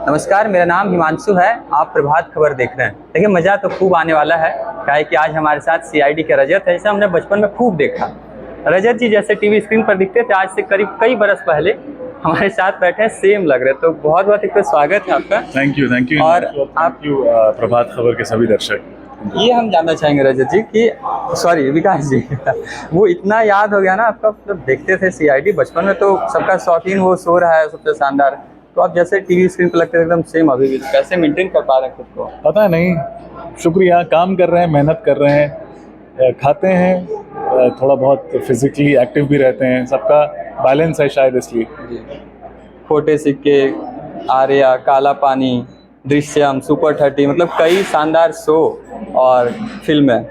नमस्कार, मेरा नाम हिमांशु है। आप प्रभात खबर देख रहे हैं। देखिए, मज़ा तो खूब आने वाला है। क्या है कि आज हमारे साथ सीआईडी के रजत है, जिसे हमने बचपन में खूब देखा। रजत जी जैसे टीवी स्क्रीन पर दिखते थे, आज से करीब कई बरस पहले हमारे साथ बैठे हैं, सेम लग रहे। तो बहुत बहुत एक तो स्वागत है आपका। थैंक यू और आप प्रभात खबर के सभी दर्शक। ये हम जानना चाहेंगे रजत जी कि सॉरी विकास जी वो इतना याद हो गया ना आपका, जब देखते थे सीआईडी बचपन में तो सबका शौकीन वो शो रहा है सबसे शानदार। तो आप जैसे टीवी स्क्रीन पर लगते थे एकदम सेम, अभी भी कैसे मेंटेन कर पा रहे हैं खुद को? पता नहीं, शुक्रिया। काम कर रहे हैं, मेहनत कर रहे हैं, खाते हैं, थोड़ा बहुत फिजिकली एक्टिव भी रहते हैं। सबका बैलेंस है शायद, इसलिए। खोटे सिक्के, आर्या, काला पानी, दृश्यम, सुपर 30, मतलब कई शानदार शो और फिल्में,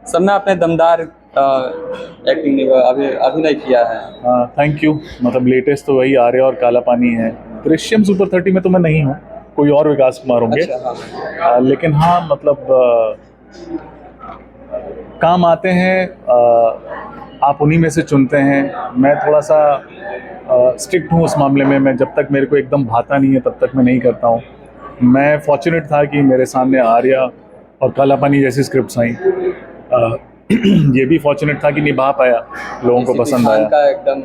सब में आपने दमदार एक्टिंग अभिनय किया है। Thank you. मतलब लेटेस्ट तो वही आर्या और काला पानी है। दृश्यम सुपर 30 में तो मैं नहीं हूँ, कोई और विकास कुमार होंगे। अच्छा, हाँ। लेकिन हाँ, मतलब काम आते हैं, आप उन्हीं में से चुनते हैं। मैं थोड़ा सा स्ट्रिक्ट हूँ उस मामले में। मैं जब तक मेरे को एकदम भाता नहीं है तब तक मैं नहीं करता हूँ। मैं फॉर्चुनेट था कि मेरे सामने आर्या और काला पानी जैसी स्क्रिप्ट्स आई। ये भी फॉर्चुनेट था कि निभा पाया, लोगों को पसंद आया। का एकदम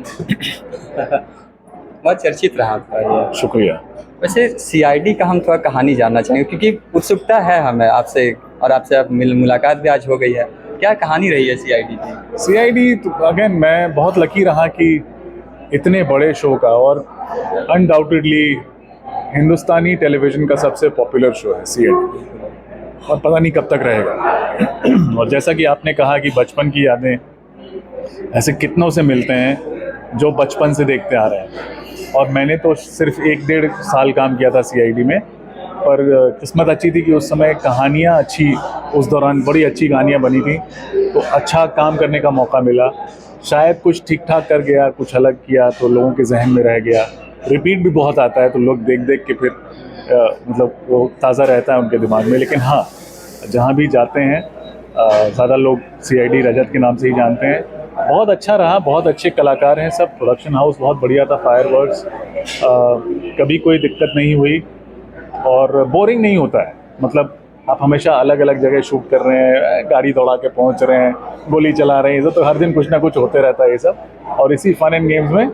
बहुत चर्चित रहा आपका ये। शुक्रिया। वैसे सीआईडी का हम थोड़ा कहानी जानना चाहेंगे, क्योंकि उत्सुकता है हमें आपसे, और आपसे अब मुलाकात भी आज हो गई है। क्या कहानी रही है सीआईडी की? सीआईडी तो अगेन मैं बहुत लकी रहा कि इतने बड़े शो का, और अनडाउटेडली हिंदुस्तानी टेलीविज़न का सबसे पॉपुलर शो है सीआईडी, और पता नहीं कब तक रहेगा। और जैसा कि आपने कहा कि बचपन की यादें, ऐसे कितनों से मिलते हैं जो बचपन से देखते आ रहे हैं। और मैंने तो सिर्फ 1-1.5 साल काम किया था सीआईडी में, पर किस्मत अच्छी थी कि उस समय कहानियाँ अच्छी, उस दौरान बड़ी अच्छी कहानियाँ बनी थी, तो अच्छा काम करने का मौका मिला। शायद कुछ ठीक ठाक कर गया, कुछ अलग किया तो लोगों के जहन में रह गया। रिपीट भी बहुत आता है तो लोग देख देख के फिर मतलब वो ताज़ा रहता है उनके दिमाग में। लेकिन हाँ, जहाँ भी जाते हैं ज़्यादा लोग सीआईडी रजत के नाम से ही जानते हैं। बहुत अच्छा रहा, बहुत अच्छे कलाकार हैं सब। प्रोडक्शन हाउस बहुत बढ़िया था, फायरवर्क्स, कभी कोई दिक्कत नहीं हुई और बोरिंग नहीं होता है। मतलब आप हमेशा अलग अलग जगह शूट कर रहे हैं, गाड़ी दौड़ा के पहुंच रहे हैं, गोली चला रहे हैं, ये तो हर दिन कुछ ना कुछ होते रहता है ये सब। और इसी फन एंड गेम्स में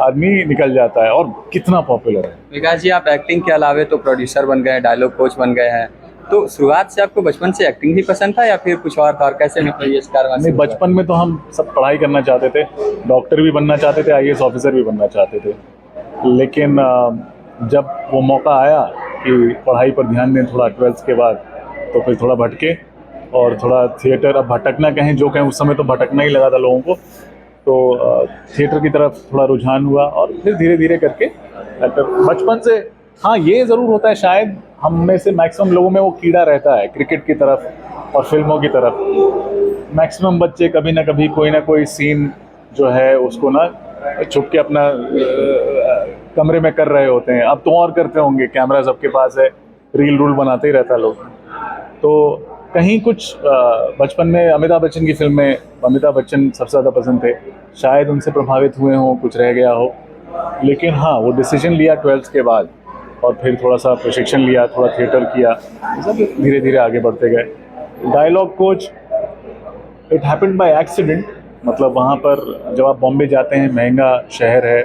आदमी निकल जाता है। और कितना पॉपुलर है। विकास जी, आप एक्टिंग के अलावे तो प्रोड्यूसर बन गए, डायलॉग कोच बन गए हैं। तो शुरुआत से आपको बचपन से एक्टिंग ही पसंद था या फिर कुछ और था? और कैसे मतलब ये कारवां? नहीं, बचपन में तो हम सब पढ़ाई करना चाहते थे, डॉक्टर भी बनना चाहते थे, आईएएस ऑफिसर भी बनना चाहते थे। लेकिन जब वो मौका आया कि पढ़ाई पर ध्यान दें थोड़ा 12th के बाद, तो फिर थोड़ा भटके और थोड़ा थिएटर, अब भटकना कहें जो कहें, उस समय तो भटकना ही लगा था लोगों को। तो थिएटर की तरफ थोड़ा रुझान हुआ और फिर धीरे धीरे करके एक्टर बचपन से। हाँ, ये ज़रूर होता है, शायद हम में से मैक्सिमम लोगों में वो कीड़ा रहता है क्रिकेट की तरफ और फिल्मों की तरफ। मैक्सिमम बच्चे कभी ना कभी कोई ना कोई सीन जो है उसको ना छुप के अपना कमरे में कर रहे होते हैं। अब तो और करते होंगे, कैमरा सबके पास है, रील रूल बनाते ही रहता लोग। तो कहीं कुछ बचपन में अमिताभ बच्चन की फिल्में, अमिताभ बच्चन सबसे ज़्यादा पसंद थे, शायद उनसे प्रभावित हुए हों, कुछ रह गया हो। लेकिन हाँ, वो डिसीजन लिया 12th के बाद और फिर थोड़ा सा प्रशिक्षण लिया, थोड़ा थिएटर किया, सब धीरे धीरे आगे बढ़ते गए। Dialogue coach, it happened by accident. मतलब वहाँ पर जब आप बॉम्बे जाते हैं, महंगा शहर है,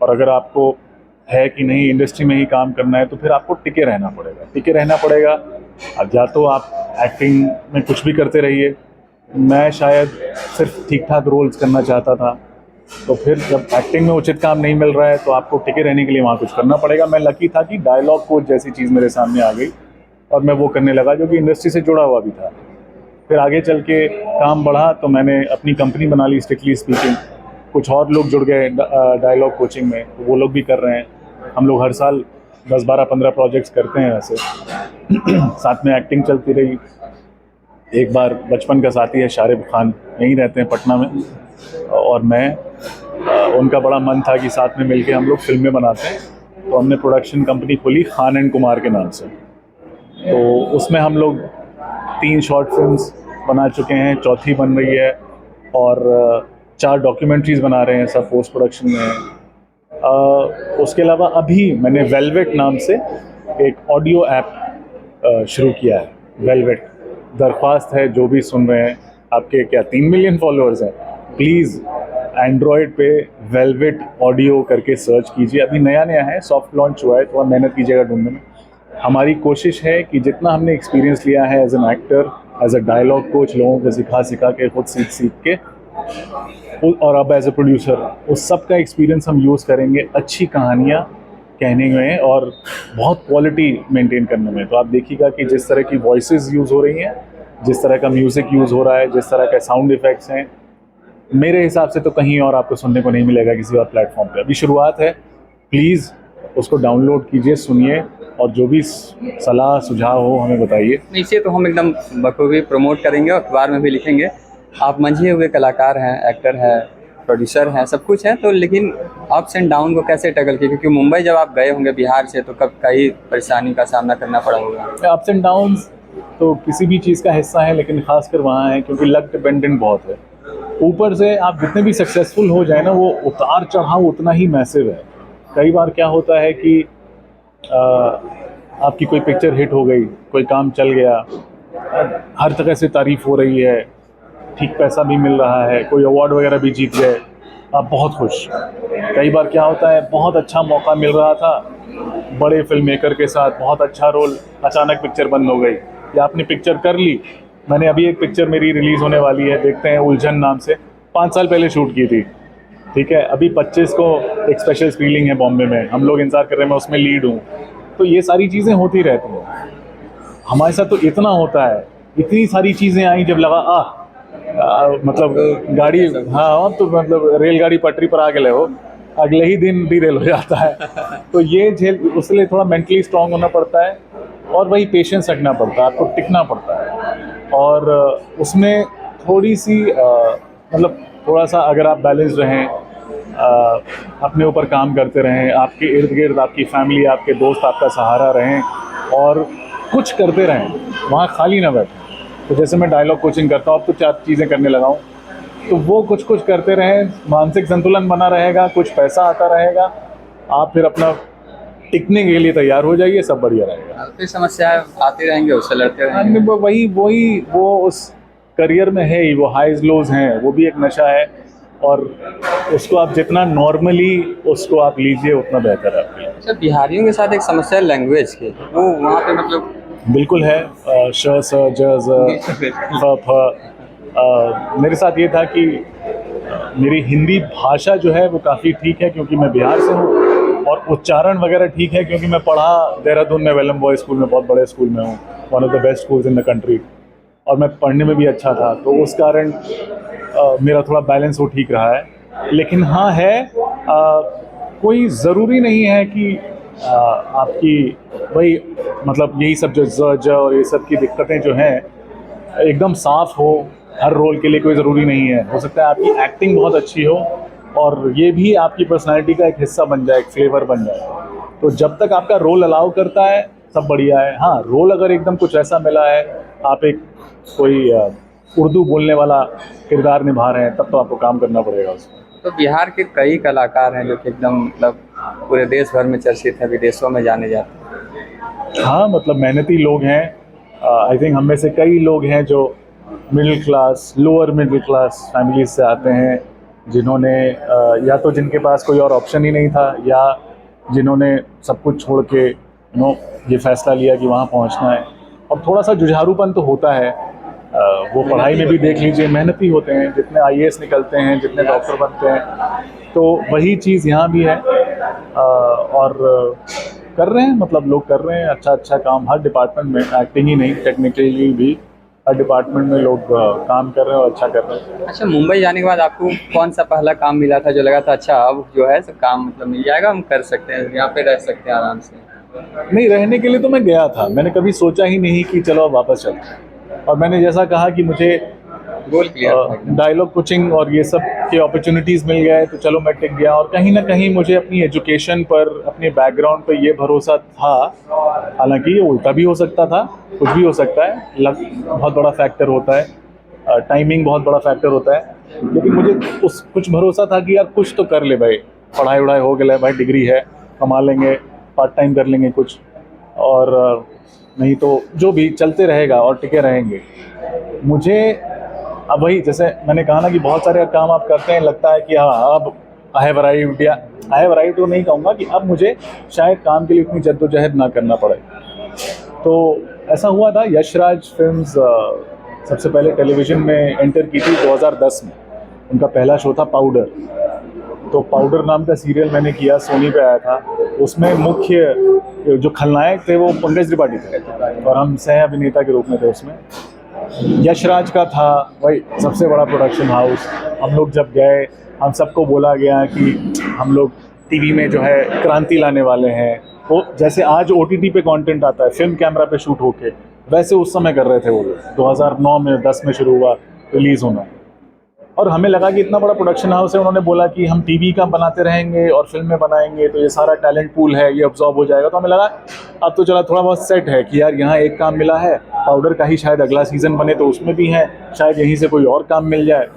और अगर आपको है कि नहीं इंडस्ट्री में ही काम करना है तो फिर आपको टिके रहना पड़ेगा। अब या तो आप एक्टिंग में कुछ भी करते रहिए। मैं शायद सिर्फ ठीक ठाक रोल्स करना चाहता था, तो फिर जब एक्टिंग में उचित काम नहीं मिल रहा है तो आपको टिके रहने के लिए वहाँ कुछ करना पड़ेगा। मैं लकी था कि डायलॉग कोच जैसी चीज़ मेरे सामने आ गई और मैं वो करने लगा, जो कि इंडस्ट्री से जुड़ा हुआ भी था। फिर आगे चल के काम बढ़ा तो मैंने अपनी कंपनी बना ली, स्ट्रिक्टली स्पीकिंग। कुछ और लोग जुड़ गए डायलॉग कोचिंग में, तो वो लोग भी कर रहे हैं। हम लोग हर साल 10, 12, 15 प्रोजेक्ट्स करते हैं वैसे। साथ में एक्टिंग चलती रही। एक बार बचपन का साथी है शारिब खान, यहीं रहते हैं पटना में, और मैं, उनका बड़ा मन था कि साथ में मिलके हम लोग फिल्में बनाते हैं, तो हमने प्रोडक्शन कंपनी खोली खान एंड कुमार के नाम से। तो उसमें हम लोग 3 शॉर्ट फिल्म्स बना चुके हैं, चौथी बन रही है, और 4 डॉक्यूमेंट्रीज बना रहे हैं, सब पोस्ट प्रोडक्शन में हैं। उसके अलावा अभी मैंने वेलवेट नाम से एक ऑडियो ऐप शुरू किया है। वेलवेट, दरख्वास्त है जो भी सुन रहे हैं, आपके क्या 3 मिलियन फॉलोअर्स हैं, प्लीज़ एंड्रॉयड पे वेलवेट ऑडियो करके सर्च कीजिए। अभी नया नया है, सॉफ्ट लॉन्च हुआ है, थोड़ा मेहनत कीजिएगा ढूंढने में। हमारी कोशिश है कि जितना हमने एक्सपीरियंस लिया है as an actor, as a dialogue coach, लोगों को सिखा के, खुद सीख के, और अब एज ए प्रोड्यूसर, उस सब का एक्सपीरियंस हम यूज़ करेंगे अच्छी कहानियाँ कहने में और बहुत क्वालिटी मेंटेन करने में। तो आप देखिएगा कि जिस तरह की वॉइसेस यूज़ हो रही हैं, जिस तरह का म्यूज़िक यूज़ हो रहा है, जिस तरह के साउंड इफ़ेक्ट्स हैं, मेरे हिसाब से तो कहीं और आपको सुनने को नहीं मिलेगा किसी और प्लेटफॉर्म पे। अभी शुरुआत है, प्लीज़ उसको डाउनलोड कीजिए, सुनिए, और जो भी सलाह सुझाव हो हमें बताइए। इसे तो हम एकदम बखूबी प्रमोट करेंगे और अखबार में भी लिखेंगे। आप मंझे हुए कलाकार हैं, एक्टर हैं, प्रोड्यूसर हैं, सब कुछ हैं, तो लेकिन अप्स एंड डाउन को कैसे टैकल किए? क्योंकि मुंबई जब आप गए होंगे बिहार से, तो कब कई परेशानी का सामना करना पड़ा होगा। अप्स एंड डाउन्स तो किसी भी चीज़ का हिस्सा है, लेकिन खासकर वहाँ है क्योंकि लक डिपेंडेंट बहुत है। ऊपर से आप जितने भी सक्सेसफुल हो जाए ना, वो उतार चढ़ाव उतना ही मैसिव है। कई बार क्या होता है कि आपकी कोई पिक्चर हिट हो गई, कोई काम चल गया, हर तरह से तारीफ हो रही है, ठीक पैसा भी मिल रहा है, कोई अवार्ड वगैरह भी जीत गए, आप बहुत खुश। कई बार क्या होता है, बहुत अच्छा मौका मिल रहा था बड़े फिल्म मेकर के साथ, बहुत अच्छा रोल, अचानक पिक्चर बंद हो गई, या आपने पिक्चर कर ली। मैंने अभी एक पिक्चर मेरी रिलीज़ होने वाली है, देखते हैं, उलझन नाम से, 5 साल पहले शूट की थी, ठीक है। अभी 25 को एक स्पेशल स्क्रीनिंग है बॉम्बे में, हम लोग इंतजार कर रहे हैं, मैं उसमें लीड हूँ। तो ये सारी चीज़ें होती रहती हैं हमारे साथ। तो इतना होता है, इतनी सारी चीज़ें आई, जब लगा मतलब गाड़ी, हाँ, तो मतलब रेलगाड़ी पटरी पर आ गए हो, अगले ही दिन डीरेल हो जाता है। तो ये झेल, उसके लिए थोड़ा मेंटली स्ट्रांग होना पड़ता है, और वही पेशेंस रखना पड़ता है, आपको टिकना पड़ता है। और उसमें थोड़ी सी मतलब थोड़ा सा अगर आप बैलेंस रहें, अपने ऊपर काम करते रहें, आपके इर्द गिर्द आपकी फैमिली, आपके दोस्त आपका सहारा रहें, और कुछ करते रहें, वहाँ खाली ना बैठें। तो जैसे मैं डायलॉग कोचिंग करता हूँ, अब तो 4 चीज़ें करने लगा हूँ, तो वो कुछ कुछ करते रहें, मानसिक संतुलन बना रहेगा, कुछ पैसा आता रहेगा, आप फिर अपना टिकने के लिए तैयार हो जाइए, सब बढ़िया रहेगा। फिर समस्याएं आती रहेंगी, उससे लड़ते रहेंगे। वही वो उस करियर में है ही, वो हाइज लोज हैं, वो भी एक नशा है, और उसको आप जितना नॉर्मली उसको आप लीजिए उतना बेहतर है आपके लिए। अच्छा, बिहारियों के साथ एक समस्या है लैंग्वेज की, वो वहाँ पे मतलब बिल्कुल है। श, स, ज, ज, फ, फ। मेरे साथ ये था कि मेरी हिंदी भाषा जो है वो काफ़ी ठीक है क्योंकि मैं बिहार से हूँ, और उच्चारण वगैरह ठीक है क्योंकि मैं पढ़ा देहरादून में वेलम बॉय स्कूल में, बहुत बड़े स्कूल में हूँ, one of the best schools in the country, और मैं पढ़ने में भी अच्छा था, तो उस कारण मेरा थोड़ा बैलेंस वो ठीक रहा है। लेकिन हाँ है, कोई ज़रूरी नहीं है कि आपकी वही मतलब यही सब जो ज, ज और ये सब की दिक्कतें जो हैं एकदम साफ हो हर रोल के लिए, कोई ज़रूरी नहीं है। हो सकता है आपकी एक्टिंग बहुत अच्छी हो और ये भी आपकी पर्सनैलिटी का एक हिस्सा बन जाए, एक फ्लेवर बन जाए। तो जब तक आपका रोल अलाउ करता है सब बढ़िया है। हाँ, रोल अगर एकदम कुछ ऐसा मिला है, आप एक कोई उर्दू बोलने वाला किरदार निभा रहे हैं, तब तो आपको काम करना पड़ेगा उसमें। तो बिहार के कई कलाकार हैं जो कि एकदम मतलब पूरे देश भर में चर्चित है, विदेशों में जाने जाते हैं। हाँ, मतलब मेहनती लोग हैं। आई थिंक हम में से कई लोग हैं जो middle class, lower middle class family से आते हैं, जिन्होंने या तो जिनके पास कोई और ऑप्शन ही नहीं था, या जिन्होंने सब कुछ छोड़ के ये फैसला लिया कि वहाँ पहुँचना है। और थोड़ा सा जुझारूपन तो होता है, वो पढ़ाई में भी देख लीजिए, मेहनती होते हैं, जितने IAS निकलते हैं, जितने डॉक्टर बनते हैं, तो वही चीज़ यहाँ भी है। और कर रहे हैं, मतलब लोग कर रहे हैं अच्छा काम हर डिपार्टमेंट में, एक्टिंग ही नहीं, टेक्निकली भी हर डिपार्टमेंट में लोग काम कर रहे हैं और अच्छा कर रहे हैं। अच्छा, मुंबई जाने के बाद आपको कौन सा पहला काम मिला था जो लगा था अच्छा अब जो है सब काम मतलब मिल जाएगा, हम कर सकते हैं, यहाँ पे रह सकते हैं आराम से? नहीं, रहने के लिए तो मैं गया था, मैंने कभी सोचा ही नहीं कि चलो अब वापस चलते हैं। और मैंने जैसा कहा कि मुझे गोल क्लियर, डायलॉग कोचिंग और ये सब के अपॉर्चुनिटीज़ मिल गए, तो चलो मैं टिक गया। और कहीं ना कहीं मुझे अपनी एजुकेशन पर, अपने बैकग्राउंड पर ये भरोसा था, हालांकि ये उल्टा भी हो सकता था, कुछ भी हो सकता है, लक बहुत बड़ा फैक्टर होता है, टाइमिंग बहुत बड़ा फैक्टर होता है, लेकिन मुझे उस कुछ भरोसा था कि यार कुछ तो कर ले भाई, पढ़ाई वढ़ाई हो गया भाई, डिग्री है, कमा लेंगे, पार्ट टाइम कर लेंगे कुछ, और नहीं तो जो भी चलते रहेगा और टिके रहेंगे। मुझे अब वही जैसे मैंने कहा ना कि बहुत सारे काम आप करते हैं, लगता है कि हाँ अब आई हैव अराइव्ड, या आई हैव अराइव्ड तो नहीं कहूँगा कि अब मुझे शायद काम के लिए इतनी जद्दोजहद ना करना पड़े। तो ऐसा हुआ था। यशराज फिल्म्स सबसे पहले टेलीविज़न में एंटर की थी 2010 में। उनका पहला शो था पाउडर। तो पाउडर नाम का सीरियल मैंने किया, सोनी पे आया था। उसमें मुख्य जो खलनायक थे वो पंकज त्रिपाठी थे और हम सह अभिनेता के रूप में थे उसमें। यशराज का था भाई सबसे बड़ा प्रोडक्शन हाउस। हम लोग जब गए, हम सबको बोला गया कि हम लोग टीवी में जो है क्रांति लाने वाले हैं। वो जैसे आज ओटीटी पे कंटेंट आता है फिल्म कैमरा पे शूट होके, वैसे उस समय कर रहे थे वो लोग। 2009 में 10 में शुरू हुआ रिलीज़ होना, और हमें लगा कि इतना बड़ा प्रोडक्शन हाउस है, उन्होंने बोला कि हम टीवी का बनाते रहेंगे और फिल्में बनाएंगे तो ये सारा टैलेंट पूल है ये अब्जॉर्ब हो जाएगा। तो हमें लगा अब तो चला थोड़ा बहुत सेट है कि यार यहाँ एक काम मिला है, पाउडर का ही शायद अगला सीज़न बने तो उसमें भी है, शायद यहीं से कोई और काम मिल जाए।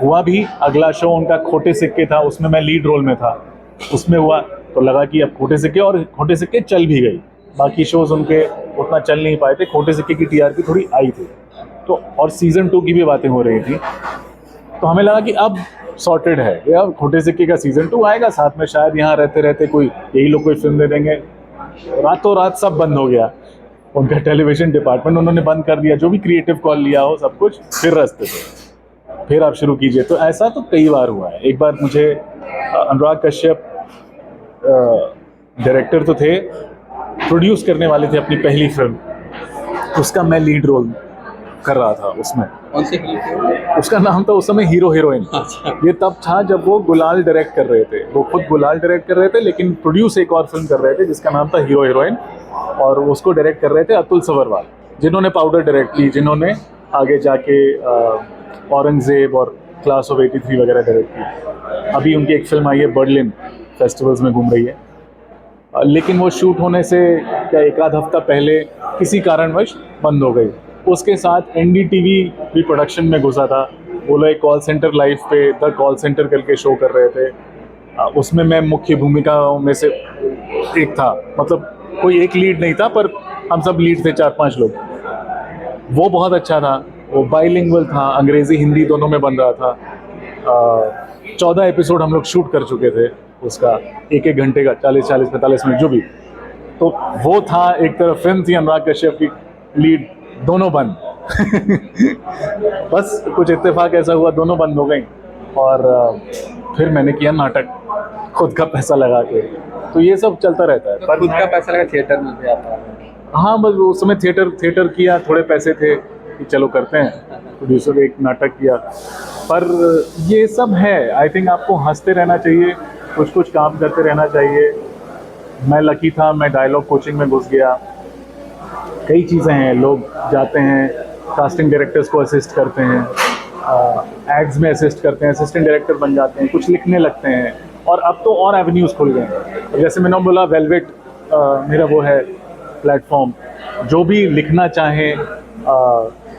हुआ भी, अगला शो उनका खोटे सिक्के था, उसमें मैं लीड रोल में था, उसमें हुआ। तो लगा कि अब खोटे सिक्के, और खोटे सिक्के चल भी गई। बाकी शोज़ उनके उतना चल नहीं पाए थे, खोटे सिक्के की टीआरपी थोड़ी आई थी तो, और सीज़न 2 की भी बातें हो रही थी। तो हमें लगा कि अब सॉर्टेड है, ये अब खोटे सिक्के का सीज़न 2 आएगा, साथ में शायद यहाँ रहते रहते कोई यही लोग कोई फिल्म दे देंगे। रातों रात सब बंद हो गया, उनका टेलीविज़न डिपार्टमेंट उन्होंने बंद कर दिया, जो भी क्रिएटिव कॉल लिया हो सब कुछ फिर रास्ते पे, फिर आप शुरू कीजिए। तो ऐसा तो कई बार हुआ है। एक बार मुझे अनुराग कश्यप डायरेक्टर तो थे, प्रोड्यूस करने वाले थे अपनी पहली फिल्म, उसका मैं लीड रोल कर रहा था उसमें। कौन सी फिल्म थी? उसका नाम था उस समय हीरो हीरोइन। ये तब था जब वो गुलाल डायरेक्ट कर रहे थे, वो खुद गुलाल डायरेक्ट कर रहे थे लेकिन प्रोड्यूस एक और फिल्म कर रहे थे जिसका नाम था हीरो हीरोइन, और उसको डायरेक्ट कर रहे थे अतुल सवरवाल, जिन्होंने पाउडर डायरेक्ट की, जिन्होंने आगे जाके औरंगजेब और क्लास ऑफ 83 वगैरह डायरेक्ट की। अभी उनकी एक फिल्म आई है बर्लिन, फेस्टिवल्स में घूम रही है, लेकिन वो शूट होने से क्या एक आध हफ्ता पहले किसी कारणवश बंद हो गई। उसके साथ एनडीटीवी भी प्रोडक्शन में घुसा था। वो लोग एक कॉल सेंटर लाइव पे द कॉल सेंटर करके शो कर रहे थे, उसमें मैं मुख्य भूमिकाओं में से एक था। मतलब कोई एक लीड नहीं था पर हम सब लीड थे, 4-5 लोग। वो बहुत अच्छा था, वो बाइलिंगुअल था, अंग्रेज़ी हिंदी दोनों में बन रहा था। 14 एपिसोड हम लोग शूट कर चुके थे उसका, एक घंटे का, 40-45 मिनट जो भी। तो वो था, एक तरफ फिल्म थी अनुराग कश्यप की, लीड दोनों बंद। बस कुछ इत्तेफाक ऐसा हुआ, दोनों बंद हो गई, और फिर मैंने किया नाटक खुद का पैसा लगा के। तो ये सब चलता रहता है। पर खुद का पैसा लगा थिएटर में भी आता है? हाँ, बस उस समय थिएटर किया, थोड़े पैसे थे कि चलो करते हैं, प्रोड्यूसर एक नाटक किया। पर ये सब है, आई थिंक आपको हंसते रहना चाहिए, कुछ कुछ काम करते रहना चाहिए। मैं लकी था, मैं डायलॉग कोचिंग में घुस गया। कई चीज़ें हैं, लोग जाते हैं कास्टिंग डायरेक्टर्स को असिस्ट करते हैं, एड्स में असिस्ट करते हैं, असिस्टेंट डायरेक्टर बन जाते हैं, कुछ लिखने लगते हैं, और अब तो और एवेन्यूज़ खुल गए हैं। जैसे मैंने बोला वेलवेट मेरा वो है प्लेटफॉर्म, जो भी लिखना चाहें,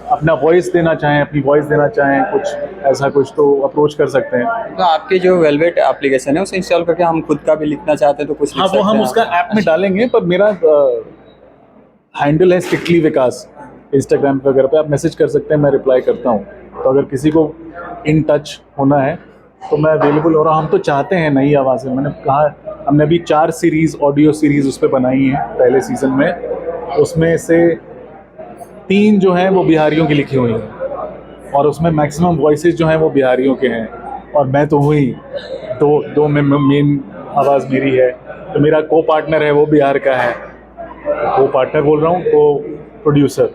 अपना वॉइस देना चाहें, अपनी वॉइस देना चाहें, कुछ ऐसा कुछ तो अप्रोच कर सकते हैं। तो आपके जो वेलवेट एप्लीकेशन है उसे इंस्टॉल करके हम खुद का भी लिखना चाहते हैं तो कुछ लिख हाँ, वो हम उसका ऐप में डालेंगे, पर मेरा हैंडल है स्ट्रिक्टली विकास, इंस्टाग्राम वगैरह पे आप मैसेज कर सकते हैं, मैं रिप्लाई करता हूँ। तो अगर किसी को इन टच होना है तो मैं अवेलेबल हो रहा हूँ। हम तो चाहते हैं नई आवाज़ें, मैंने कहा हमने अभी 4 सीरीज़, ऑडियो सीरीज़ उस पर बनाई हैं पहले सीज़न में, उसमें से 3 जो हैं वो बिहारियों की लिखी हुई हैं, और उसमें मैक्सिमम वॉइसेस जो हैं वो बिहारियों के हैं, और मैं तो हुई दो में मेन आवाज़ मेरी है। तो मेरा को पार्टनर है वो बिहार का है, को पार्टनर बोल रहा हूँ, को प्रोड्यूसर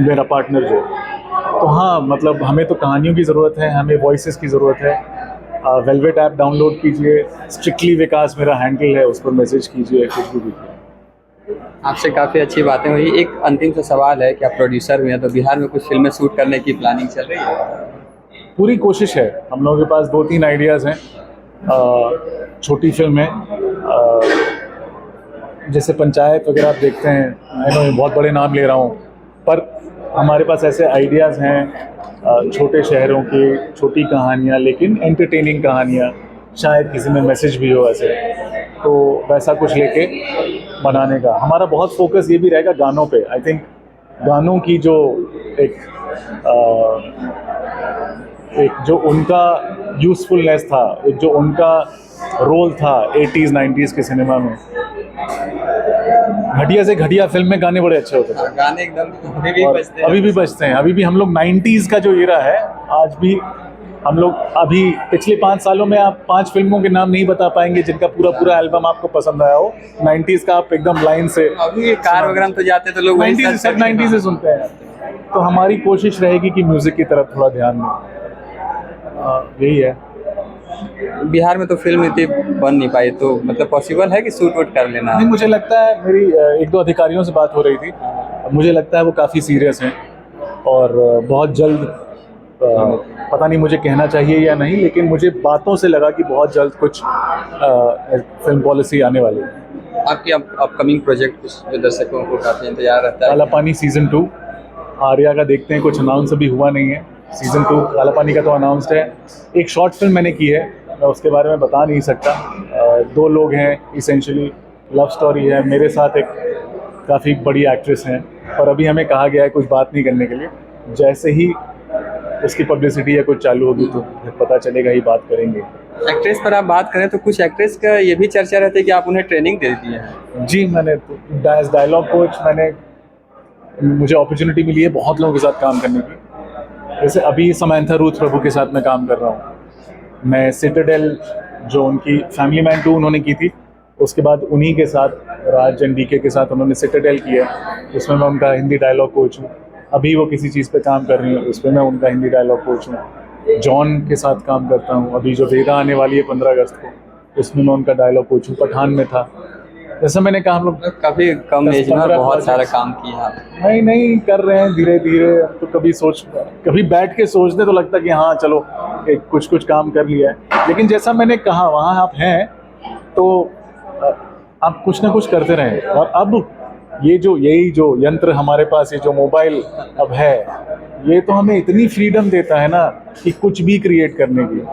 मेरा पार्टनर जो। तो हाँ, मतलब हमें तो कहानियों की ज़रूरत है, हमें वॉइसेस की ज़रूरत है। वेलवेट ऐप डाउनलोड कीजिए, स्ट्रिक्टली विकास मेरा हैंडल है, उस पर मैसेज कीजिए, कुछ भी कीजिए। आपसे काफ़ी अच्छी बातें हुई। एक अंतिम सा सवाल है कि आप प्रोड्यूसर भी हैं, तो बिहार में कुछ फिल्में शूट करने की प्लानिंग चल रही है? पूरी कोशिश है, हम लोगों के पास 2-3 आइडियाज़ हैं। छोटी फिल्में जैसे पंचायत वगैरह आप देखते हैं, मैं बहुत बड़े नाम ले रहा हूँ, पर हमारे पास ऐसे आइडियाज़ हैं छोटे शहरों के, छोटी कहानियाँ लेकिन एंटरटेनिंग कहानियाँ, शायद किसी में मैसेज भी हो ऐसे, तो वैसा कुछ लेके बनाने का हमारा बहुत फोकस ये भी रहेगा गानों पे। आई थिंक गानों की जो एक जो उनका यूज़फुलनेस था, एक जो उनका रोल था 80s 90s के सिनेमा में, घटिया से घटिया फिल्म में गाने बड़े अच्छे होते थे। गाने एकदम अभी भी और बजते हैं। अभी भी बजते हैं। अभी भी हम लोग 90s का जो एरा है, आज भी हम लोग अभी पिछले 5 सालों में आप 5 फिल्मों के नाम नहीं बता पाएंगे जिनका पूरा पूरा एल्बम आपको पसंद आया हो। 90s का आप एकदम लाइन से, अभी कार वगैरह में तो जाते तो लोग वही 90s सब 90s से सुनते हैं। तो हमारी कोशिश रहेगी कि म्यूजिक की तरफ थोड़ा ध्यान दें। यही है। बिहार में तो फिल्म इतनी बन नहीं पाई, तो मतलब पॉसिबल है कि शूट वूट कर लेना? नहीं, मुझे लगता है, मेरी 1-2 अधिकारियों से बात हो रही थी, मुझे लगता है वो काफ़ी सीरियस हैं और बहुत जल्द, पता नहीं मुझे कहना चाहिए या नहीं, लेकिन मुझे बातों से लगा कि बहुत जल्द कुछ फिल्म पॉलिसी आने वाली है। आपकी अपकमिंग प्रोजेक्ट कुछ जो दर्शकों को काफ़ी इंतजार रहता है? काला पानी सीज़न 2 आर्या का देखते हैं, कुछ अनाउंस अभी हुआ नहीं है। सीज़न 2 काला पानी का तो अनाउंस्ड है। एक शॉर्ट फिल्म मैंने की है, मैं उसके बारे में बता नहीं सकता। 2 लोग हैं, इसेंशली लव स्टोरी है। मेरे साथ एक काफ़ी बड़ी एक्ट्रेस हैं और अभी हमें कहा गया है कुछ बात नहीं करने के लिए। जैसे ही उसकी पब्लिसिटी या कुछ चालू होगी तो फिर पता चलेगा, ही बात करेंगे। एक्ट्रेस पर आप बात करें तो कुछ एक्ट्रेस का ये भी चर्चा रहती है कि आप उन्हें ट्रेनिंग दे दिए हैं। जी, मैंने डायलॉग कोच, मुझे अपॉर्चुनिटी मिली है बहुत लोगों के साथ काम करने की। जैसे अभी समंथा रूथ प्रभु के साथ मैं काम कर रहा हूँ। मैं सिटाडेल, जो उनकी फैमिली मैन 2 उन्होंने की थी, उसके बाद उन्हीं के साथ राज एंड डीके के साथ उन्होंने सिटाडेल किया, उसमें मैं उनका हिंदी डायलॉग कोच हूँ। अभी वो किसी चीज़ पे काम कर रही हूँ, उसमें मैं उनका हिंदी डायलॉग कोच हूँ। जॉन के साथ काम करता हूँ, अभी जो वेदा आने वाली है 15 अगस्त को, उसमें मैं उनका डायलॉग कोच हूँ। पठान में था। जैसे मैंने कहा, हम लोग काफ़ी कम एज में 10-15 बहुत सारा काम किया। नहीं कर रहे हैं धीरे धीरे। तो कभी बैठ के सोचते तो लगता कि हाँ चलो एक कुछ काम कर लिया है, लेकिन जैसा मैंने कहा, वहाँ आप हैं तो आप कुछ ना कुछ करते रहें। और अब यही जो यंत्र हमारे पास, ये जो मोबाइल अब है, ये तो हमें इतनी फ्रीडम देता है ना कि कुछ भी क्रिएट करने की।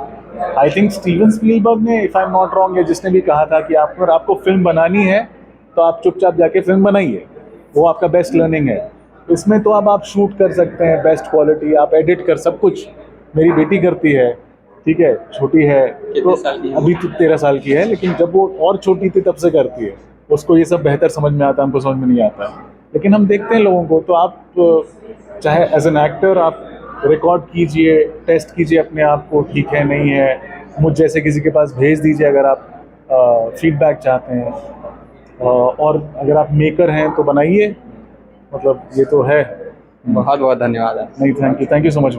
आई थिंक स्टीवन स्पीलबर्ग ने, if I am not wrong, जिसने भी कहा था कि आपको फिल्म बनानी है तो आप चुपचाप जाके फिल्म बनाइए, वो आपका बेस्ट लर्निंग है। इसमें तो अब आप शूट कर सकते हैं बेस्ट क्वालिटी, आप एडिट कर, सब कुछ। मेरी बेटी करती है, ठीक है, छोटी है तो अभी तो 13 साल की है, लेकिन जब वो और छोटी थी तब से करती है। उसको ये सब बेहतर समझ में आता है, हमको समझ में नहीं आता है। लेकिन हम देखते हैं लोगों को, तो आप चाहे एज एन एक्टर आप रिकॉर्ड कीजिए, टेस्ट कीजिए अपने आप को, ठीक है नहीं है, मुझ जैसे किसी के पास भेज दीजिए अगर आप फीडबैक चाहते हैं। और अगर आप मेकर हैं तो बनाइए, मतलब ये तो है। बहुत बहुत धन्यवाद। नहीं, थैंक यू सो मच।